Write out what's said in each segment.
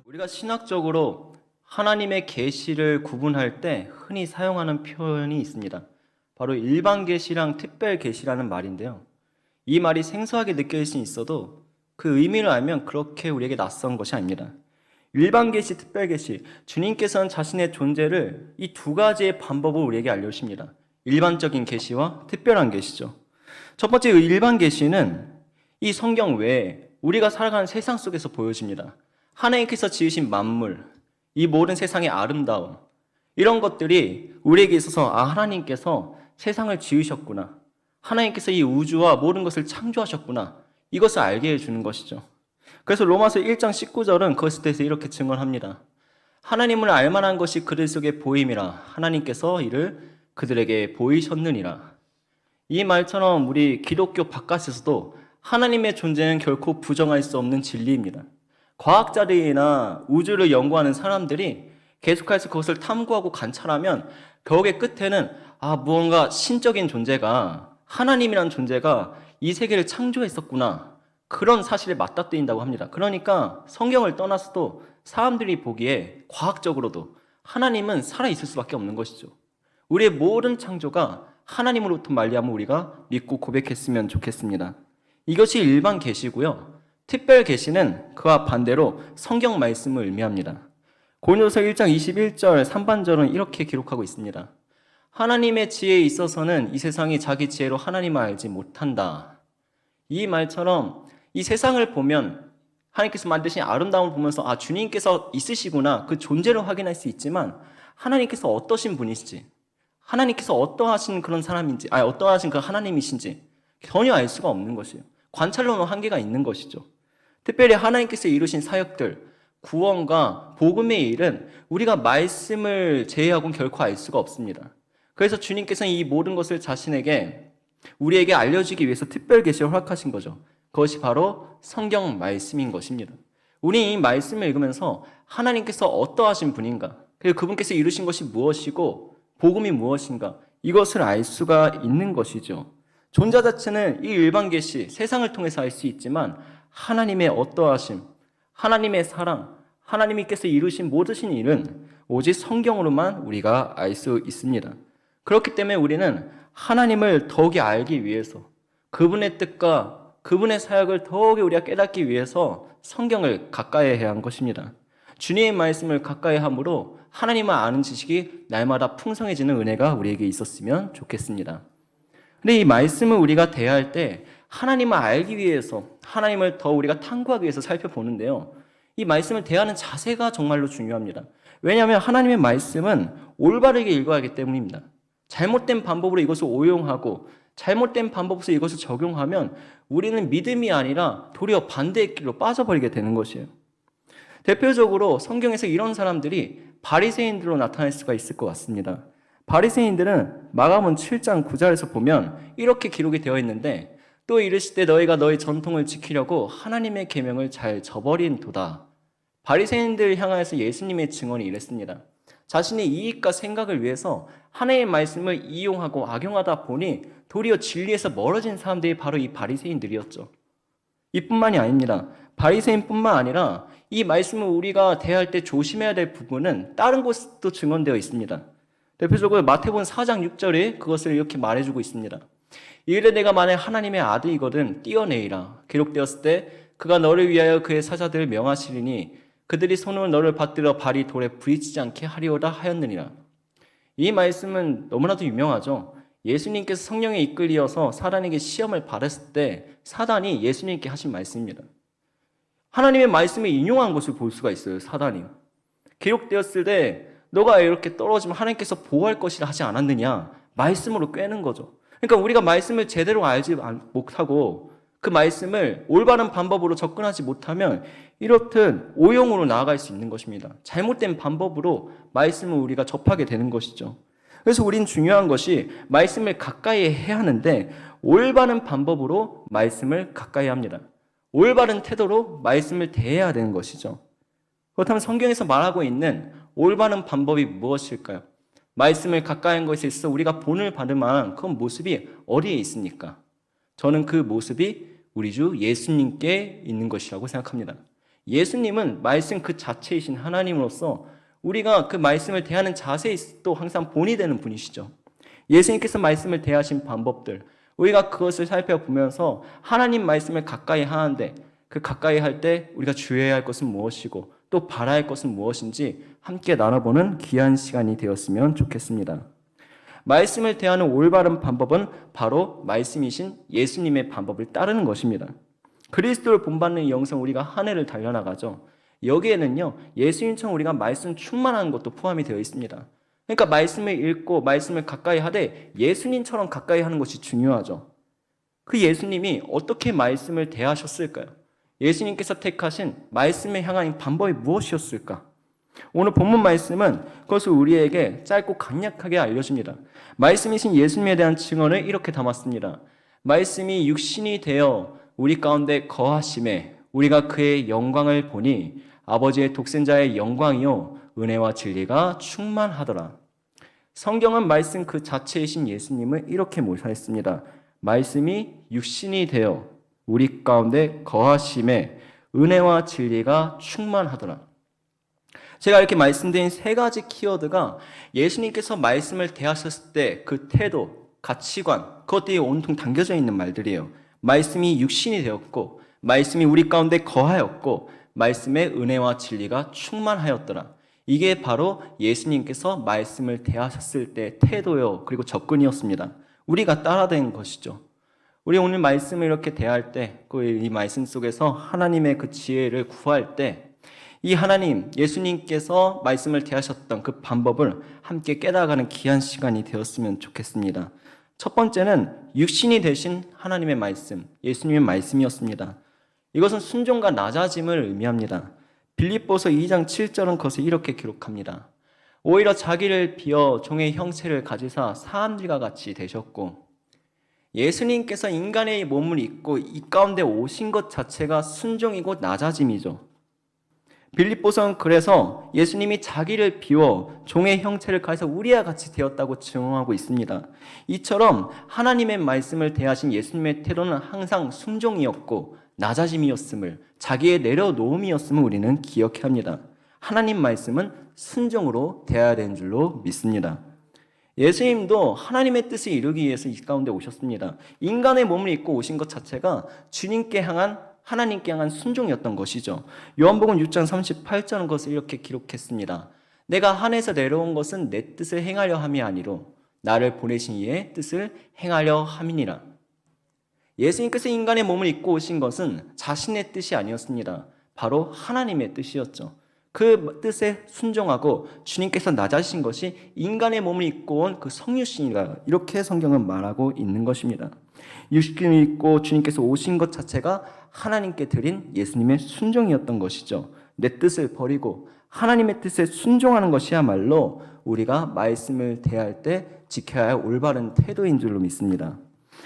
우리가 신학적으로 하나님의 계시를 구분할 때 흔히 사용하는 표현이 있습니다. 바로 일반 계시랑 특별 계시라는 말인데요. 이 말이 생소하게 느껴질 수 있어도 그 의미를 알면 그렇게 우리에게 낯선 것이 아닙니다. 일반 계시, 특별 계시, 주님께서는 자신의 존재를 이 두 가지의 방법으로 우리에게 알려주십니다. 일반적인 계시와 특별한 계시죠. 첫 번째 일반 계시는 이 성경 외에 우리가 살아가는 세상 속에서 보여집니다. 하나님께서 지으신 만물, 이 모든 세상의 아름다움, 이런 것들이 우리에게 있어서 하나님께서 세상을 지으셨구나, 하나님께서 이 우주와 모든 것을 창조하셨구나, 이것을 알게 해주는 것이죠. 그래서 로마서 1장 19절은 그것에 대해서 이렇게 증언합니다. 하나님을 알만한 것이 그들 속에 보임이라 하나님께서 이를 그들에게 보이셨느니라. 이 말처럼 우리 기독교 바깥에서도 하나님의 존재는 결코 부정할 수 없는 진리입니다. 과학자들이나 우주를 연구하는 사람들이 계속해서 그것을 탐구하고 관찰하면 결국의 끝에는 무언가 신적인 존재가, 하나님이라는 존재가 이 세계를 창조했었구나, 그런 사실에 맞닥뜨린다고 합니다. 그러니까 성경을 떠나서도 사람들이 보기에 과학적으로도 하나님은 살아있을 수밖에 없는 것이죠. 우리의 모든 창조가 하나님으로부터 말미암아 우리가 믿고 고백했으면 좋겠습니다. 이것이 일반 계시고요. 특별 계시는 그와 반대로 성경 말씀을 의미합니다. 고린도서 1장 21절 3반절은 이렇게 기록하고 있습니다. 하나님의 지혜에 있어서는 이 세상이 자기 지혜로 하나님을 알지 못한다. 이 말처럼 이 세상을 보면 하나님께서 만드신 아름다움을 보면서 주님께서 있으시구나, 그 존재를 확인할 수 있지만 하나님께서 어떠신 분이시지, 하나님께서 어떠하신 그런 사람인지, 어떠하신 그 하나님이신지 전혀 알 수가 없는 것이에요. 관찰로는 한계가 있는 것이죠. 특별히 하나님께서 이루신 사역들, 구원과 복음의 일은 우리가 말씀을 제외하고는 결코 알 수가 없습니다. 그래서 주님께서는 이 모든 것을 우리에게 알려주기 위해서 특별 계시를 허락하신 거죠. 그것이 바로 성경 말씀인 것입니다. 우리 이 말씀을 읽으면서 하나님께서 어떠하신 분인가, 그리고 그분께서 이루신 것이 무엇이고 복음이 무엇인가, 이것을 알 수가 있는 것이죠. 존재 자체는 이 일반 계시, 세상을 통해서 알 수 있지만 하나님의 어떠하심, 하나님의 사랑, 하나님께서 이루신 모든 일은 오직 성경으로만 우리가 알 수 있습니다. 그렇기 때문에 우리는 하나님을 더욱이 알기 위해서, 그분의 뜻과 그분의 사역을 더욱이 우리가 깨닫기 위해서 성경을 가까이 해야 한 것입니다. 주님의 말씀을 가까이 함으로 하나님을 아는 지식이 날마다 풍성해지는 은혜가 우리에게 있었으면 좋겠습니다. 근데 이 말씀을 우리가 대할 때 하나님을 알기 위해서, 하나님을 더 우리가 탐구하기 위해서 살펴보는데요, 이 말씀을 대하는 자세가 정말로 중요합니다. 왜냐하면 하나님의 말씀은 올바르게 읽어야 하기 때문입니다. 잘못된 방법으로 이것을 오용하고 잘못된 방법으로 이것을 적용하면 우리는 믿음이 아니라 도리어 반대의 길로 빠져버리게 되는 것이에요. 대표적으로 성경에서 이런 사람들이 바리새인들로 나타날 수가 있을 것 같습니다. 바리새인들은 마가복음 7장 9절에서 보면 이렇게 기록이 되어 있는데, 또 이르시되 너희가 너희 전통을 지키려고 하나님의 계명을 잘 저버린 도다. 바리새인들 향하여서 예수님의 증언이 이랬습니다. 자신의 이익과 생각을 위해서 하나님의 말씀을 이용하고 악용하다 보니 도리어 진리에서 멀어진 사람들이 바로 이 바리새인들이었죠. 이뿐만이 아닙니다. 바리새인뿐만 아니라 이 말씀을 우리가 대할 때 조심해야 될 부분은 다른 곳도 증언되어 있습니다. 대표적으로 마태복음 4장 6절에 그것을 이렇게 말해주고 있습니다. 이르되 내가 만약 하나님의 아들이거든 뛰어내리라. 기록되었을 때 그가 너를 위하여 그의 사자들을 명하시리니 그들이 손으로 너를 받들어 발이 돌에 부딪히지 않게 하리오다 하였느니라. 이 말씀은 너무나도 유명하죠. 예수님께서 성령에 이끌리어서 사단에게 시험을 받았을 때 사단이 예수님께 하신 말씀입니다. 하나님의 말씀을 인용한 것을 볼 수가 있어요. 사단이 기록되었을 때 너가 이렇게 떨어지면 하나님께서 보호할 것이라 하지 않았느냐, 말씀으로 꿰는 거죠. 그러니까 우리가 말씀을 제대로 알지 못하고 그 말씀을 올바른 방법으로 접근하지 못하면 이렇듯 오용으로 나아갈 수 있는 것입니다. 잘못된 방법으로 말씀을 우리가 접하게 되는 것이죠. 그래서 우린 중요한 것이 말씀을 가까이 해야 하는데 올바른 방법으로 말씀을 가까이 합니다. 올바른 태도로 말씀을 대해야 되는 것이죠. 그렇다면 성경에서 말하고 있는 올바른 방법이 무엇일까요? 말씀을 가까이 한 것에 있어서 우리가 본을 받을 만한 그 모습이 어디에 있습니까? 저는 그 모습이 우리 주 예수님께 있는 것이라고 생각합니다. 예수님은 말씀 그 자체이신 하나님으로서 우리가 그 말씀을 대하는 자세도 항상 본이 되는 분이시죠. 예수님께서 말씀을 대하신 방법들, 우리가 그것을 살펴보면서 하나님 말씀을 가까이 하는데 그 가까이 할 때 우리가 주의해야 할 것은 무엇이고 또 바라야 할 것은 무엇인지 함께 나눠보는 귀한 시간이 되었으면 좋겠습니다. 말씀을 대하는 올바른 방법은 바로 말씀이신 예수님의 방법을 따르는 것입니다. 그리스도를 본받는 영성 우리가 한 해를 달려나가죠. 여기에는요, 예수님처럼 우리가 말씀 충만한 것도 포함이 되어 있습니다. 그러니까 말씀을 읽고 말씀을 가까이 하되 예수님처럼 가까이 하는 것이 중요하죠. 그 예수님이 어떻게 말씀을 대하셨을까요? 예수님께서 택하신 말씀을 향한 방법이 무엇이었을까? 오늘 본문 말씀은 그것을 우리에게 짧고 간략하게 알려줍니다. 말씀이신 예수님에 대한 증언을 이렇게 담았습니다. 말씀이 육신이 되어 우리 가운데 거하심에 우리가 그의 영광을 보니 아버지의 독생자의 영광이요 은혜와 진리가 충만하더라. 성경은 말씀 그 자체이신 예수님을 이렇게 묘사했습니다. 말씀이 육신이 되어 우리 가운데 거하심에 은혜와 진리가 충만하더라. 제가 이렇게 말씀드린 세 가지 키워드가 예수님께서 말씀을 대하셨을 때 그 태도, 가치관, 그것들이 온통 담겨져 있는 말들이에요. 말씀이 육신이 되었고, 말씀이 우리 가운데 거하였고, 말씀의 은혜와 진리가 충만하였더라. 이게 바로 예수님께서 말씀을 대하셨을 때 태도요, 그리고 접근이었습니다. 우리가 따라된 것이죠. 우리 오늘 말씀을 이렇게 대할 때, 이 말씀 속에서 하나님의 그 지혜를 구할 때, 이 하나님, 예수님께서 말씀을 대하셨던 그 방법을 함께 깨달아가는 귀한 시간이 되었으면 좋겠습니다. 첫 번째는 육신이 되신 하나님의 말씀, 예수님의 말씀이었습니다. 이것은 순종과 낮아짐을 의미합니다. 빌립보서 2장 7절은 그것을 이렇게 기록합니다. 오히려 자기를 비어 종의 형체를 가지사 사람들과 같이 되셨고, 예수님께서 인간의 몸을 입고 이 가운데 오신 것 자체가 순종이고 낮아짐이죠. 빌립보서는 그래서 예수님이 자기를 비워 종의 형체를 가해서 우리와 같이 되었다고 증언하고 있습니다. 이처럼 하나님의 말씀을 대하신 예수님의 태도는 항상 순종이었고 낮아짐이었음을, 자기의 내려놓음이었음을 우리는 기억해야 합니다. 하나님 말씀은 순종으로 대해야 되는 줄로 믿습니다. 예수님도 하나님의 뜻을 이루기 위해서 이 가운데 오셨습니다. 인간의 몸을 입고 오신 것 자체가 주님께 향한, 하나님께 향한 순종이었던 것이죠. 요한복음 6장 38절은 것을 이렇게 기록했습니다. 내가 하늘에서 내려온 것은 내 뜻을 행하려 함이 아니로 나를 보내신 이의 뜻을 행하려 함이니라. 예수님께서 인간의 몸을 입고 오신 것은 자신의 뜻이 아니었습니다. 바로 하나님의 뜻이었죠. 그 뜻에 순종하고 주님께서 낮아지신 것이 인간의 몸을 입고 온 그 성육신이라, 이렇게 성경은 말하고 있는 것입니다. 육신을 입고 주님께서 오신 것 자체가 하나님께 드린 예수님의 순종이었던 것이죠. 내 뜻을 버리고 하나님의 뜻에 순종하는 것이야말로 우리가 말씀을 대할 때 지켜야 할 올바른 태도인 줄로 믿습니다.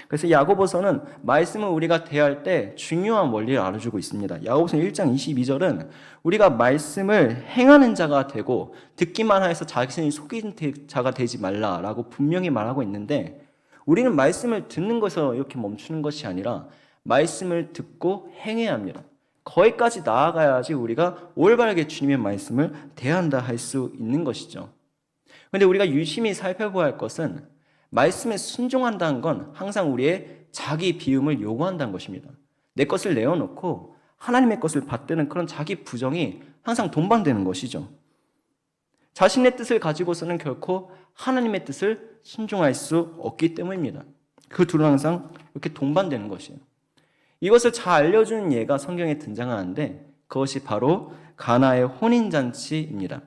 그래서 야고보서는 말씀을 우리가 대할 때 중요한 원리를 알려주고 있습니다. 야고보서 1장 22절은 우리가 말씀을 행하는 자가 되고 듣기만 해서 자신이 속인 자가 되지 말라라고 분명히 말하고 있는데, 우리는 말씀을 듣는 것에서 이렇게 멈추는 것이 아니라 말씀을 듣고 행해야 합니다. 거기까지 나아가야지 우리가 올바르게 주님의 말씀을 대한다 할 수 있는 것이죠. 그런데 우리가 유심히 살펴봐야 할 것은 말씀에 순종한다는 건 항상 우리의 자기 비움을 요구한다는 것입니다. 내 것을 내어놓고 하나님의 것을 받드는 그런 자기 부정이 항상 동반되는 것이죠. 자신의 뜻을 가지고서는 결코 하나님의 뜻을 순종할 수 없기 때문입니다. 그 둘은 항상 이렇게 동반되는 것이에요. 이것을 잘 알려주는 예가 성경에 등장하는데 그것이 바로 가나의 혼인잔치입니다.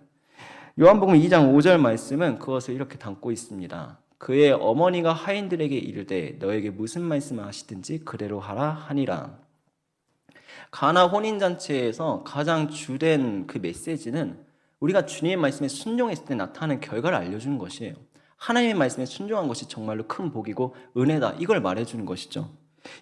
요한복음 2장 5절 말씀은 그것을 이렇게 담고 있습니다. 그의 어머니가 하인들에게 이르되 너에게 무슨 말씀을 하시든지 그대로 하라 하니라. 가나 혼인잔치에서 가장 주된 그 메시지는 우리가 주님의 말씀에 순종했을 때 나타나는 결과를 알려주는 것이에요. 하나님의 말씀에 순종한 것이 정말로 큰 복이고 은혜다, 이걸 말해주는 것이죠.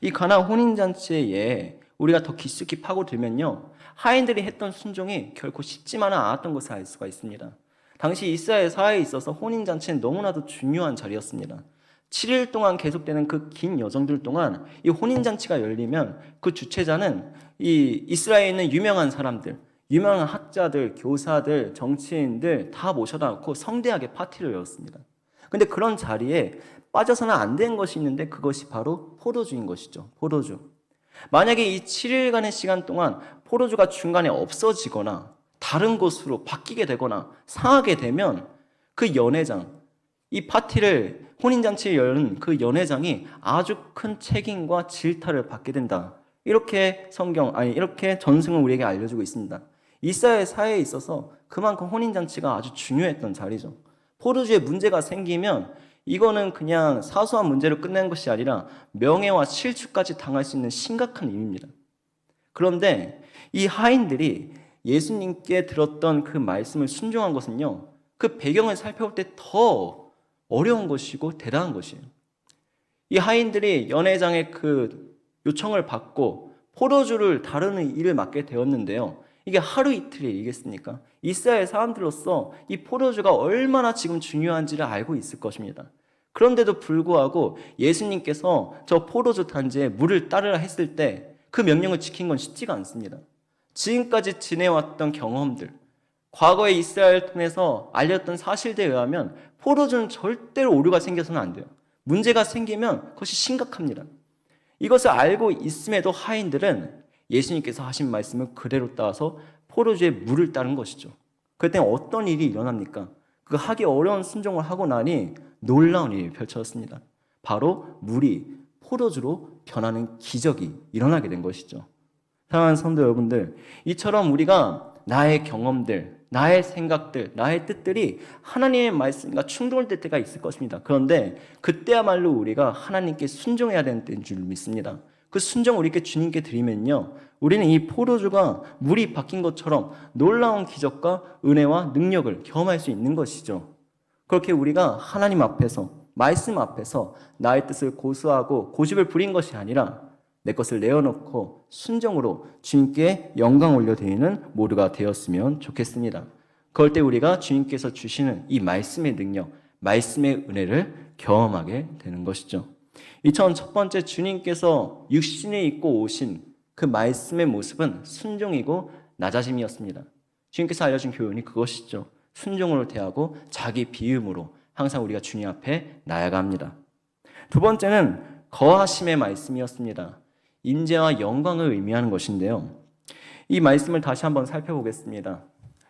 이 가나 혼인잔치의 예, 우리가 더 깊숙이 파고들면요, 하인들이 했던 순종이 결코 쉽지만은 않았던 것을 알 수가 있습니다. 당시 이스라엘 사회에 있어서 혼인잔치는 너무나도 중요한 자리였습니다. 7일 동안 계속되는 그 긴 여정들 동안 이 혼인잔치가 열리면 그 주최자는 이 이스라엘에 있는 유명한 사람들, 유명한 학자들, 교사들, 정치인들 다 모셔다 놓고 성대하게 파티를 열었습니다. 근데 그런 자리에 빠져서는 안 되는 것이 있는데 그것이 바로 포도주인 것이죠. 포도주. 만약에 이 7일간의 시간 동안 포도주가 중간에 없어지거나 다른 곳으로 바뀌게 되거나 상하게 되면 그 연회장, 이 파티를 혼인잔치를 여는 그 연회장이 아주 큰 책임과 질타를 받게 된다. 이렇게 이렇게 전승은 우리에게 알려주고 있습니다. 이스라엘 사회에 있어서 그만큼 혼인잔치가 아주 중요했던 자리죠. 포도주에 문제가 생기면 이거는 그냥 사소한 문제로 끝내는 것이 아니라 명예와 실추까지 당할 수 있는 심각한 일입니다. 그런데 이 하인들이 예수님께 들었던 그 말씀을 순종한 것은요, 그 배경을 살펴볼 때 더 어려운 것이고 대단한 것이에요. 이 하인들이 연회장의 그 요청을 받고 포도주를 다루는 일을 맡게 되었는데요. 이게 하루 이틀의 일이겠습니까? 이스라엘 사람들로서 이 포도주가 얼마나 지금 중요한지를 알고 있을 것입니다. 그런데도 불구하고 예수님께서 저 포도주 단지에 물을 따르라 했을 때 그 명령을 지킨 건 쉽지가 않습니다. 지금까지 지내왔던 경험들, 과거의 이스라엘 통해서 알렸던 사실들에 의하면 포도주는 절대로 오류가 생겨서는 안 돼요. 문제가 생기면 그것이 심각합니다. 이것을 알고 있음에도 하인들은 예수님께서 하신 말씀을 그대로 따라서 포도주에 물을 따른 것이죠. 그때 어떤 일이 일어납니까? 그 하기 어려운 순종을 하고 나니 놀라운 일이 펼쳐졌습니다. 바로 물이 포도주로 변하는 기적이 일어나게 된 것이죠. 사랑하는 성도 여러분들, 이처럼 우리가 나의 경험들, 나의 생각들, 나의 뜻들이 하나님의 말씀과 충돌될 때가 있을 것입니다. 그런데 그때야말로 우리가 하나님께 순종해야 되는 때인 줄 믿습니다. 그 순종을 우리께 주님께 드리면요, 우리는 이 포도주가 물이 바뀐 것처럼 놀라운 기적과 은혜와 능력을 경험할 수 있는 것이죠. 그렇게 우리가 하나님 앞에서, 말씀 앞에서 나의 뜻을 고수하고 고집을 부린 것이 아니라 내 것을 내어놓고 순종으로 주님께 영광 올려드리는 모두가 되었으면 좋겠습니다. 그럴 때 우리가 주님께서 주시는 이 말씀의 능력, 말씀의 은혜를 경험하게 되는 것이죠. 이처럼 첫 번째 주님께서 육신을 입고 오신 그 말씀의 모습은 순종이고 낮아짐이었습니다. 주님께서 알려준 교훈이 그것이죠. 순종으로 대하고 자기 비움으로 항상 우리가 주님 앞에 나아갑니다. 두 번째는 거하심의 말씀이었습니다. 임재와 영광을 의미하는 것인데요. 이 말씀을 다시 한번 살펴보겠습니다.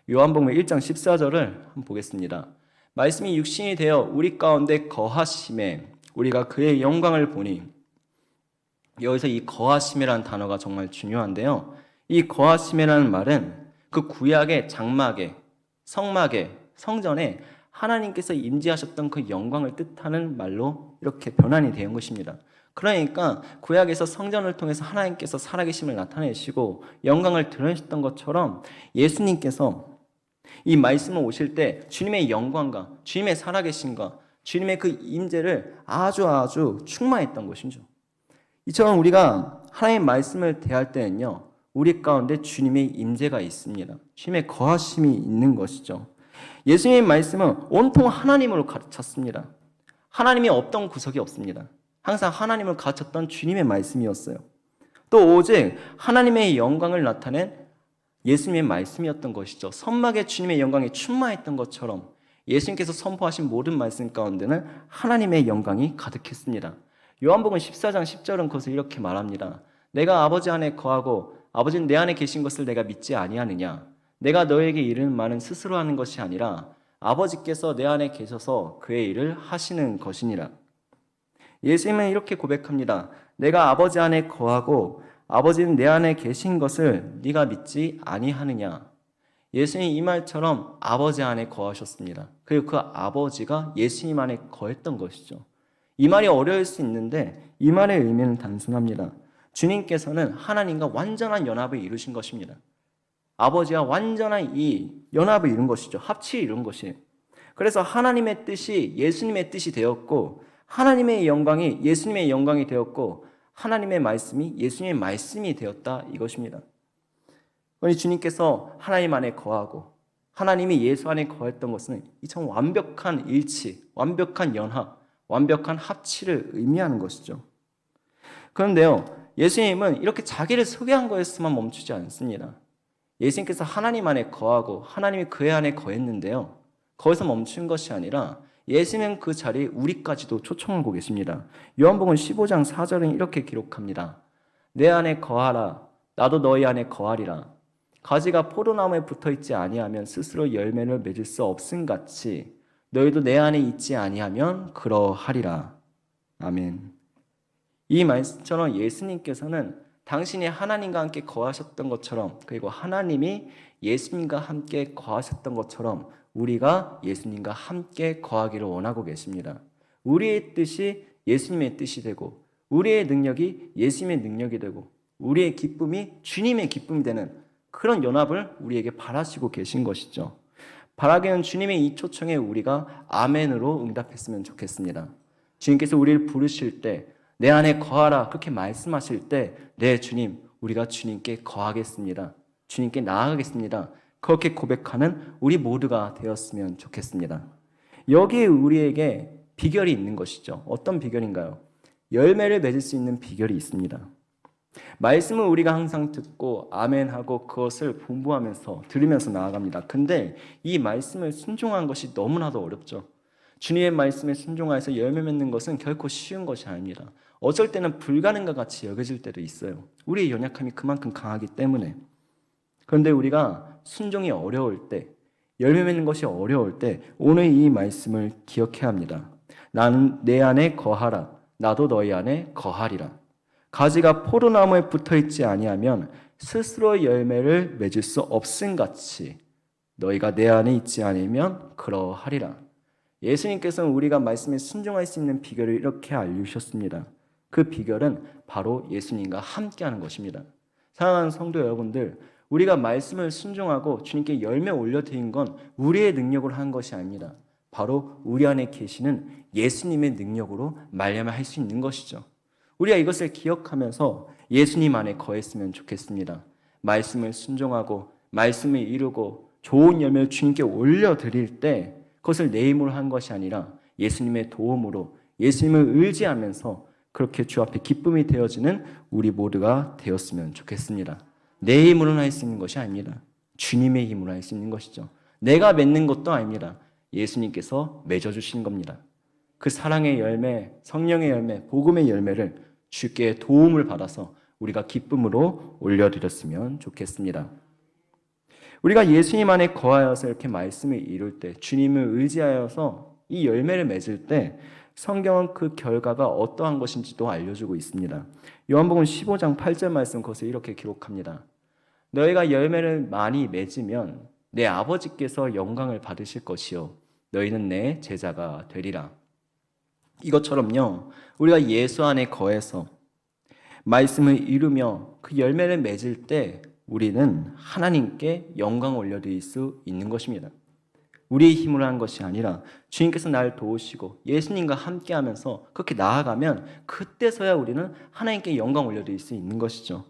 요한복음 1장 14절을 한번 보겠습니다. 말씀이 육신이 되어 우리 가운데 거하심에 우리가 그의 영광을 보니, 여기서 이 거하심이라는 단어가 정말 중요한데요. 이 거하심이라는 말은 그 구약의 장막에, 성막에, 성전에 하나님께서 임재하셨던 그 영광을 뜻하는 말로 이렇게 변환이 된 것입니다. 그러니까 구약에서 성전을 통해서 하나님께서 살아계심을 나타내시고 영광을 드러내셨던 것처럼 예수님께서 이 말씀을 오실 때 주님의 영광과 주님의 살아계심과 주님의 그 임재를 아주 충만했던 것이죠. 이처럼 우리가 하나님의 말씀을 대할 때는요, 우리 가운데 주님의 임재가 있습니다. 주님의 거하심이 있는 것이죠. 예수님의 말씀은 온통 하나님으로 가르쳤습니다. 하나님이 없던 구석이 없습니다. 항상 하나님을 가르쳤던 주님의 말씀이었어요. 또 오직 하나님의 영광을 나타낸 예수님의 말씀이었던 것이죠. 선막에 주님의 영광이 충만했던 것처럼 예수님께서 선포하신 모든 말씀 가운데는 하나님의 영광이 가득했습니다. 요한복음 14장 10절은 그것을 이렇게 말합니다. 내가 아버지 안에 거하고 아버지는 내 안에 계신 것을 내가 믿지 아니하느냐? 내가 너에게 이르는 말은 스스로 하는 것이 아니라 아버지께서 내 안에 계셔서 그의 일을 하시는 것이니라. 예수님은 이렇게 고백합니다. 내가 아버지 안에 거하고 아버지는 내 안에 계신 것을 네가 믿지 아니하느냐. 예수님이 이 말처럼 아버지 안에 거하셨습니다. 그리고 그 아버지가 예수님 안에 거했던 것이죠. 이 말이 어려울 수 있는데 이 말의 의미는 단순합니다. 주님께서는 하나님과 완전한 연합을 이루신 것입니다. 아버지와 완전한 이 연합을 이룬 것이죠. 합치를 이룬 것이에요. 그래서 하나님의 뜻이 예수님의 뜻이 되었고 하나님의 영광이 예수님의 영광이 되었고 하나님의 말씀이 예수님의 말씀이 되었다 이것입니다. 그러니 주님께서 하나님 안에 거하고 하나님이 예수 안에 거했던 것은 이처럼 완벽한 일치, 완벽한 연합, 완벽한 합치를 의미하는 것이죠. 그런데요, 예수님은 이렇게 자기를 소개한 것에서만 멈추지 않습니다. 예수님께서 하나님 안에 거하고 하나님이 그의 안에 거했는데요, 거기서 멈춘 것이 아니라 예수님은 그 자리에 우리까지도 초청하고 계십니다. 요한복음 15장 4절은 이렇게 기록합니다. 내 안에 거하라. 나도 너희 안에 거하리라. 가지가 포도나무에 붙어있지 아니하면 스스로 열매를 맺을 수 없음같이 너희도 내 안에 있지 아니하면 그러하리라. 아멘. 이 말씀처럼 예수님께서는 당신이 하나님과 함께 거하셨던 것처럼, 그리고 하나님이 예수님과 함께 거하셨던 것처럼 우리가 예수님과 함께 거하기를 원하고 계십니다. 우리의 뜻이 예수님의 뜻이 되고, 우리의 능력이 예수님의 능력이 되고, 우리의 기쁨이 주님의 기쁨이 되는 그런 연합을 우리에게 바라시고 계신 것이죠. 바라기는 주님의 이 초청에 우리가 아멘으로 응답했으면 좋겠습니다. 주님께서 우리를 부르실 때, 내 안에 거하라 그렇게 말씀하실 때, 네 주님, 우리가 주님께 거하겠습니다. 주님께 나아가겠습니다. 그렇게 고백하는 우리 모두가 되었으면 좋겠습니다. 여기에 우리에게 비결이 있는 것이죠. 어떤 비결인가요? 열매를 맺을 수 있는 비결이 있습니다. 말씀을 우리가 항상 듣고 아멘하고 그것을 공부하면서 들으면서 나아갑니다. 근데 이 말씀을 순종한 것이 너무나도 어렵죠. 주님의 말씀에 순종하여서 열매 맺는 것은 결코 쉬운 것이 아닙니다. 어쩔 때는 불가능과 같이 여겨질 때도 있어요. 우리의 연약함이 그만큼 강하기 때문에. 그런데 우리가 순종이 어려울 때, 열매 맺는 것이 어려울 때 오늘 이 말씀을 기억해야 합니다. 나는 내 안에 거하라. 나도 너희 안에 거하리라. 가지가 포도나무에 붙어있지 아니하면 스스로 열매를 맺을 수 없음같이 너희가 내 안에 있지 않으면 그러하리라. 예수님께서는 우리가 말씀에 순종할 수 있는 비결을 이렇게 알려주셨습니다. 그 비결은 바로 예수님과 함께하는 것입니다. 사랑하는 성도 여러분들, 우리가 말씀을 순종하고 주님께 열매 올려드린 건 우리의 능력으로 한 것이 아닙니다. 바로 우리 안에 계시는 예수님의 능력으로 말미암아 할 수 있는 것이죠. 우리가 이것을 기억하면서 예수님 안에 거했으면 좋겠습니다. 말씀을 순종하고 말씀을 이루고 좋은 열매를 주님께 올려드릴 때 그것을 내 힘으로 한 것이 아니라 예수님의 도움으로, 예수님을 의지하면서 그렇게 주 앞에 기쁨이 되어지는 우리 모두가 되었으면 좋겠습니다. 내 힘으로는 할 수 있는 것이 아닙니다. 주님의 힘으로 할 수 있는 것이죠. 내가 맺는 것도 아닙니다. 예수님께서 맺어주신 겁니다. 그 사랑의 열매, 성령의 열매, 복음의 열매를 주께 도움을 받아서 우리가 기쁨으로 올려드렸으면 좋겠습니다. 우리가 예수님 안에 거하여서 이렇게 말씀을 이룰 때, 주님을 의지하여서 이 열매를 맺을 때 성경은 그 결과가 어떠한 것인지도 알려주고 있습니다. 요한복음 15장 8절 말씀 거기서 이렇게 기록합니다. 너희가 열매를 많이 맺으면 내 아버지께서 영광을 받으실 것이요 너희는 내 제자가 되리라. 이것처럼요, 우리가 예수 안에 거해서 말씀을 이루며 그 열매를 맺을 때 우리는 하나님께 영광을 올려드릴 수 있는 것입니다. 우리의 힘으로 한 것이 아니라 주님께서 나를 도우시고 예수님과 함께하면서 그렇게 나아가면 그때서야 우리는 하나님께 영광 올려드릴 수 있는 것이죠.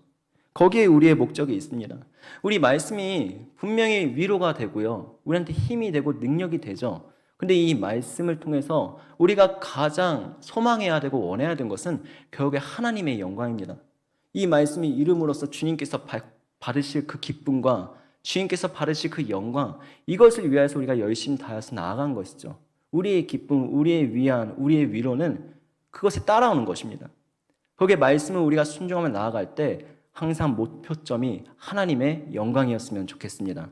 거기에 우리의 목적이 있습니다. 우리 말씀이 분명히 위로가 되고요, 우리한테 힘이 되고 능력이 되죠. 근데 이 말씀을 통해서 우리가 가장 소망해야 되고 원해야 되는 것은 결국에 하나님의 영광입니다. 이 말씀이 이름으로써 주님께서 받으실 그 기쁨과 주님께서 받으실 그 영광, 이것을 위해서 우리가 열심히 다해서 나아간 것이죠. 우리의 기쁨, 우리의 위안, 우리의 위로는 그것에 따라오는 것입니다. 거기에 말씀을 우리가 순종하며 나아갈 때 항상 목표점이 하나님의 영광이었으면 좋겠습니다.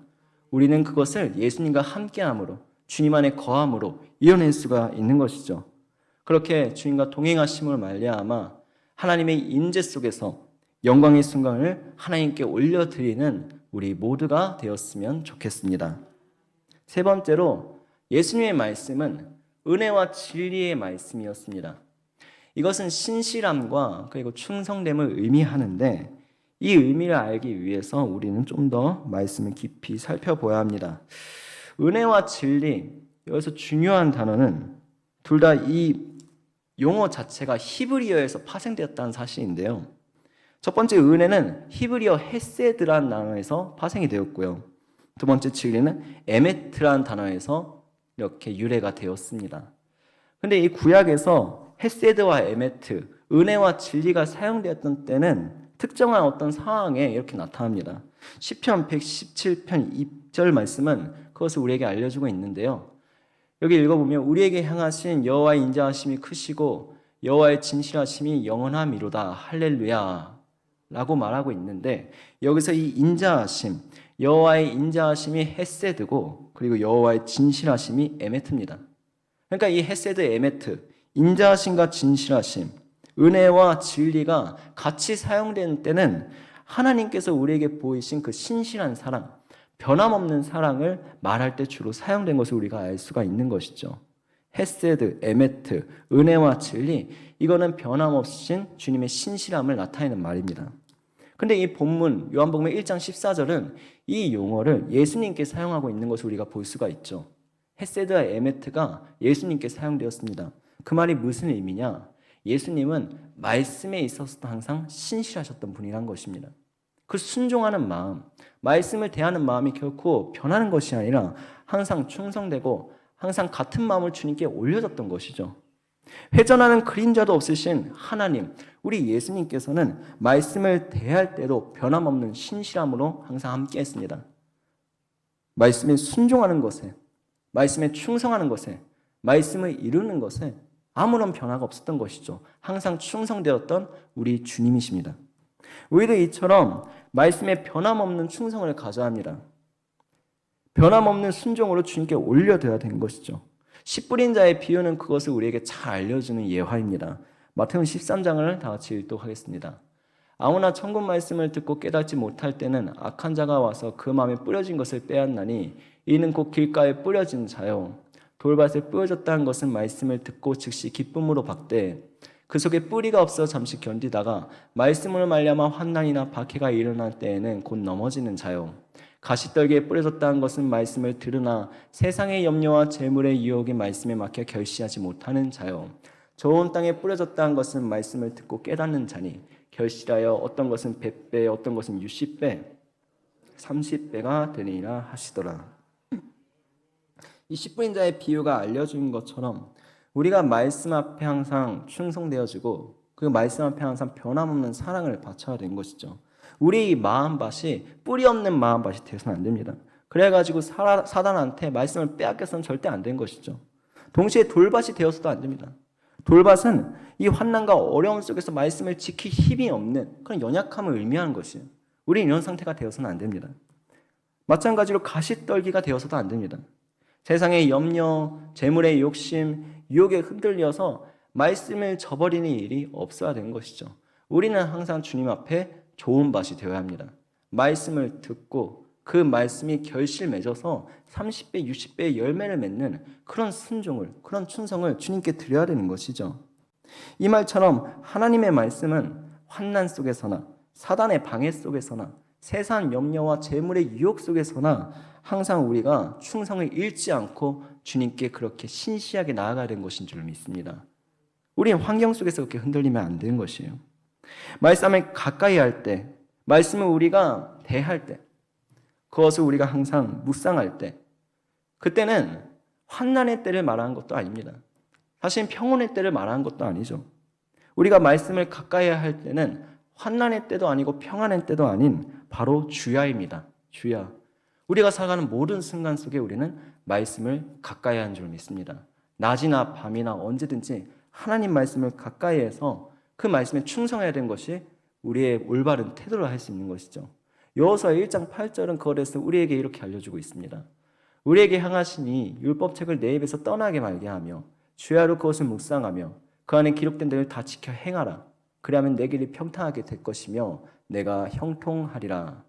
우리는 그것을 예수님과 함께함으로, 주님 안에 거함으로 이뤄낼 수가 있는 것이죠. 그렇게 주님과 동행하심을 말미암아 하나님의 인재 속에서 영광의 순간을 하나님께 올려드리는 우리 모두가 되었으면 좋겠습니다. 세 번째로 예수님의 말씀은 은혜와 진리의 말씀이었습니다. 이것은 신실함과 그리고 충성됨을 의미하는데 이 의미를 알기 위해서 우리는 좀 더 말씀을 깊이 살펴봐야 합니다. 은혜와 진리, 여기서 중요한 단어는 둘 다 이 용어 자체가 히브리어에서 파생되었다는 사실인데요. 첫 번째 은혜는 히브리어 헤세드라는 단어에서 파생이 되었고요. 두 번째 진리는 에메트라는 단어에서 이렇게 유래가 되었습니다. 근데 이 구약에서 헤세드와 에메트, 은혜와 진리가 사용되었던 때는 특정한 어떤 상황에 이렇게 나타납니다. 시편 117편 2절 말씀은 그것을 우리에게 알려주고 있는데요. 여기 읽어보면 우리에게 향하신 여호와의 인자하심이 크시고 여호와의 진실하심이 영원함이로다. 할렐루야 라고 말하고 있는데, 여기서 이 인자하심, 여호와의 인자하심이 헤세드고, 그리고 여호와의 진실하심이 에메트입니다. 그러니까 이 헤세드 에메트, 인자하심과 진실하심, 은혜와 진리가 같이 사용되는 때는 하나님께서 우리에게 보이신 그 신실한 사랑, 변함없는 사랑을 말할 때 주로 사용된 것을 우리가 알 수가 있는 것이죠. 헤세드, 에메트, 은혜와 진리, 이거는 변함없으신 주님의 신실함을 나타내는 말입니다. 근데 이 본문 요한복음 1장 14절은 이 용어를 예수님께 사용하고 있는 것을 우리가 볼 수가 있죠. 헤세드와 에메트가 예수님께 사용되었습니다. 그 말이 무슨 의미냐? 예수님은 말씀에 있어서도 항상 신실하셨던 분이란 것입니다. 그 순종하는 마음, 말씀을 대하는 마음이 결코 변하는 것이 아니라 항상 충성되고 항상 같은 마음을 주님께 올려줬던 것이죠. 회전하는 그림자도 없으신 하나님, 우리 예수님께서는 말씀을 대할 때도 변함없는 신실함으로 항상 함께 했습니다. 말씀에 순종하는 것에, 말씀에 충성하는 것에, 말씀을 이루는 것에 아무런 변화가 없었던 것이죠. 항상 충성되었던 우리 주님이십니다. 우리도 이처럼 말씀에 변함없는 충성을 가져야 합니다. 변함없는 순종으로 주님께 올려드려야 되는 것이죠. 씨 뿌린 자의 비유는 그것을 우리에게 잘 알려주는 예화입니다. 마태복음 13장을 다 같이 읽도록 하겠습니다. 아무나 천국 말씀을 듣고 깨닫지 못할 때는 악한 자가 와서 그 마음에 뿌려진 것을 빼앗나니 이는 곧 길가에 뿌려진 자요. 돌밭에 뿌려졌다는 것은 말씀을 듣고 즉시 기쁨으로 받되 그 속에 뿌리가 없어 잠시 견디다가 말씀으로 말미암아 환난이나 박해가 일어날 때에는 곧 넘어지는 자요. 가시떨기에 뿌려졌다는 것은 말씀을 들으나 세상의 염려와 재물의 유혹의 말씀에 막혀 결시하지 못하는 자요. 좋은 땅에 뿌려졌다는 것은 말씀을 듣고 깨닫는 자니 결실하여 어떤 것은 100배, 어떤 것은 60배, 30배가 되리라 하시더라. 이 씨 뿌린 자의 비유가 알려준 것처럼 우리가 말씀 앞에 항상 충성되어지고 그 말씀 앞에 항상 변함없는 사랑을 바쳐야 되는 것이죠. 우리 마음밭이 뿌리 없는 마음밭이 되어서는 안 됩니다. 그래가지고 사단한테 말씀을 빼앗겨서는 절대 안 되는 것이죠. 동시에 돌밭이 되어서도 안 됩니다. 돌밭은 이 환난과 어려움 속에서 말씀을 지킬 힘이 없는 그런 연약함을 의미하는 것이에요. 우리는 이런 상태가 되어서는 안 됩니다. 마찬가지로 가시떨기가 되어서도 안 됩니다. 세상의 염려, 재물의 욕심, 유혹에 흔들려서 말씀을 저버리는 일이 없어야 되는 것이죠. 우리는 항상 주님 앞에 좋은 밭이 되어야 합니다. 말씀을 듣고 그 말씀이 결실 맺어서 30배, 60배의 열매를 맺는 그런 순종을, 그런 충성을 주님께 드려야 되는 것이죠. 이 말처럼 하나님의 말씀은 환난 속에서나 사단의 방해 속에서나 세상 염려와 재물의 유혹 속에서나 항상 우리가 충성을 잃지 않고 주님께 그렇게 신실하게 나아가야 되는 것인 줄 믿습니다. 우리는 환경 속에서 그렇게 흔들리면 안 되는 것이에요. 말씀을 가까이 할 때, 말씀을 우리가 대할 때, 그것을 우리가 항상 묵상할 때, 그때는 환난의 때를 말하는 것도 아닙니다. 사실 평온의 때를 말하는 것도 아니죠. 우리가 말씀을 가까이 할 때는 환난의 때도 아니고 평안의 때도 아닌 바로 주야입니다. 주야. 우리가 살아가는 모든 순간 속에 우리는 말씀을 가까이 하는 줄 믿습니다. 낮이나 밤이나 언제든지 하나님 말씀을 가까이 해서 그 말씀에 충성해야 되는 것이 우리의 올바른 태도를 할 수 있는 것이죠. 여호수아 1장 8절은 그것에서 우리에게 이렇게 알려주고 있습니다. 우리에게 향하시니 율법책을 내 입에서 떠나게 말게 하며 주야로 그것을 묵상하며 그 안에 기록된 대로 다 지켜 행하라. 그리하면 내 길이 평탄하게 될 것이며 내가 형통하리라.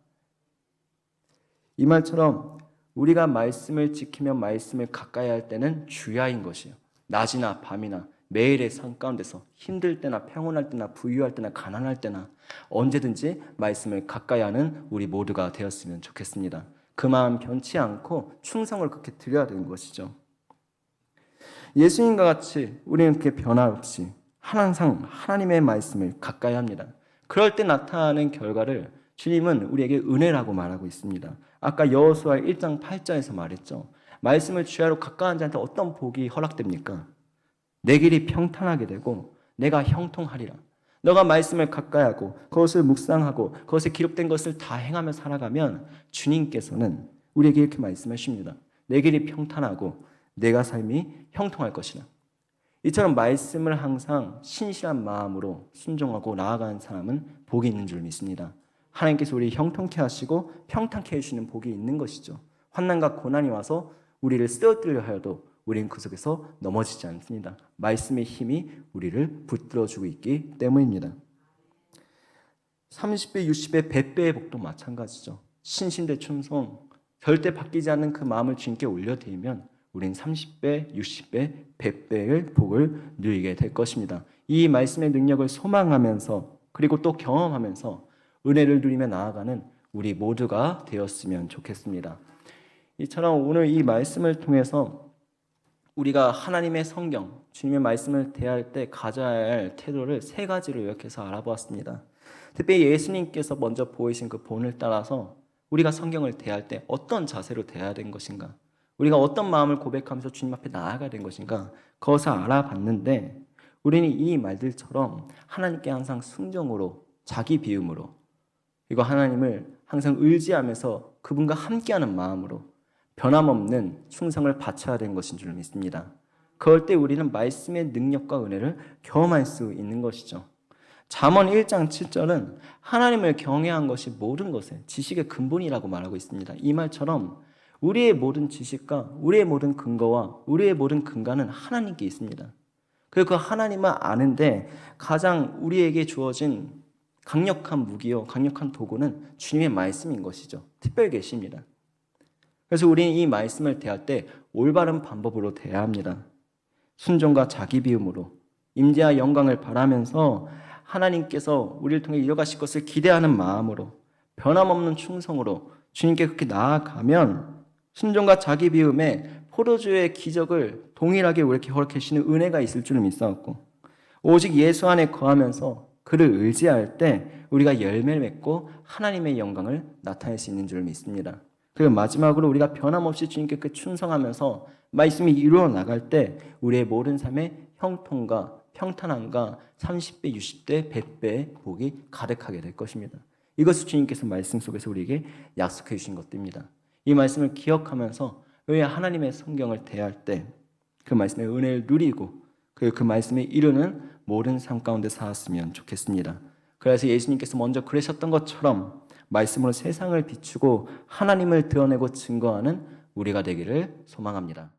이 말처럼 우리가 말씀을 지키며 말씀을 가까이 할 때는 주야인 것이에요. 낮이나 밤이나 매일의 삶 가운데서 힘들 때나 평온할 때나 부유할 때나 가난할 때나 언제든지 말씀을 가까이 하는 우리 모두가 되었으면 좋겠습니다. 그 마음 변치 않고 충성을 그렇게 드려야 되는 것이죠. 예수님과 같이 우리는 그렇게 변함없이 항상 하나님의 말씀을 가까이 합니다. 그럴 때 나타나는 결과를 주님은 우리에게 은혜라고 말하고 있습니다. 아까 여호수아 1장 8절에서 말했죠. 말씀을 주야로 가까이 하는 자한테 어떤 복이 허락됩니까? 내 길이 평탄하게 되고 내가 형통하리라. 너가 말씀을 가까이 하고 그것을 묵상하고 그것에 기록된 것을 다 행하며 살아가면 주님께서는 우리에게 이렇게 말씀하십니다. 내 길이 평탄하고 내가 삶이 형통할 것이라. 이처럼 말씀을 항상 신실한 마음으로 순종하고 나아가는 사람은 복이 있는 줄 믿습니다. 하나님께서 우리 형통케 하시고 평탄케 해주시는 복이 있는 것이죠. 환난과 고난이 와서 우리를 쓰러뜨리려 하여도 우리는 그 속에서 넘어지지 않습니다. 말씀의 힘이 우리를 붙들어주고 있기 때문입니다. 30배, 60배, 100배의 복도 마찬가지죠. 신신대 충성, 절대 바뀌지 않는 그 마음을 주님께 올려드리면 우린 30배, 60배, 100배의 복을 누리게 될 것입니다. 이 말씀의 능력을 소망하면서 그리고 또 경험하면서 은혜를 누리며 나아가는 우리 모두가 되었으면 좋겠습니다. 이처럼 오늘 이 말씀을 통해서 우리가 하나님의 성경, 주님의 말씀을 대할 때 가져야 할 태도를 세 가지로 요약해서 알아보았습니다. 특히 예수님께서 먼저 보이신 그 본을 따라서 우리가 성경을 대할 때 어떤 자세로 대해야 되는 것인가, 우리가 어떤 마음을 고백하면서 주님 앞에 나아가야 되는 것인가, 그것을 알아봤는데 우리는 이 말들처럼 하나님께 항상 순종으로, 자기 비움으로, 그리고 하나님을 항상 의지하면서 그분과 함께하는 마음으로 변함없는 충성을 바쳐야 되는 것인 줄 믿습니다. 그럴 때 우리는 말씀의 능력과 은혜를 경험할 수 있는 것이죠. 잠언 1장 7절은 하나님을 경외한 것이 모든 것의 지식의 근본이라고 말하고 있습니다. 이 말처럼 우리의 모든 지식과 우리의 모든 근거와 우리의 모든 근간은 하나님께 있습니다. 그리고 그 하나님을 아는데 가장 우리에게 주어진 강력한 무기요, 강력한 도구는 주님의 말씀인 것이죠. 특별 계시입니다. 그래서 우리는 이 말씀을 대할 때 올바른 방법으로 대해야 합니다. 순종과 자기 비움으로 임재와 영광을 바라면서 하나님께서 우리를 통해 이뤄가실 것을 기대하는 마음으로 변함없는 충성으로 주님께 그렇게 나아가면 순종과 자기 비움에 포도주의 기적을 동일하게 이렇게 허락하시는 은혜가 있을 줄을 믿사옵고 오직 예수 안에 거하면서 그를 의지할 때 우리가 열매를 맺고 하나님의 영광을 나타낼 수 있는 줄을 믿습니다. 그리고 마지막으로 우리가 변함없이 주님께 그 충성하면서 말씀이 이루어 나갈 때 우리의 모든 삶의 형통과 평탄함과 30배, 60배, 100배의 복이 가득하게 될 것입니다. 이것을 주님께서 말씀 속에서 우리에게 약속해 주신 것들입니다. 이 말씀을 기억하면서 왜 하나님의 성경을 대할 때 그 말씀의 은혜를 누리고 그 말씀에 이루는 모든 삶 가운데 살았으면 좋겠습니다. 그래서 예수님께서 먼저 그러셨던 것처럼 말씀으로 세상을 비추고 하나님을 드러내고 증거하는 우리가 되기를 소망합니다.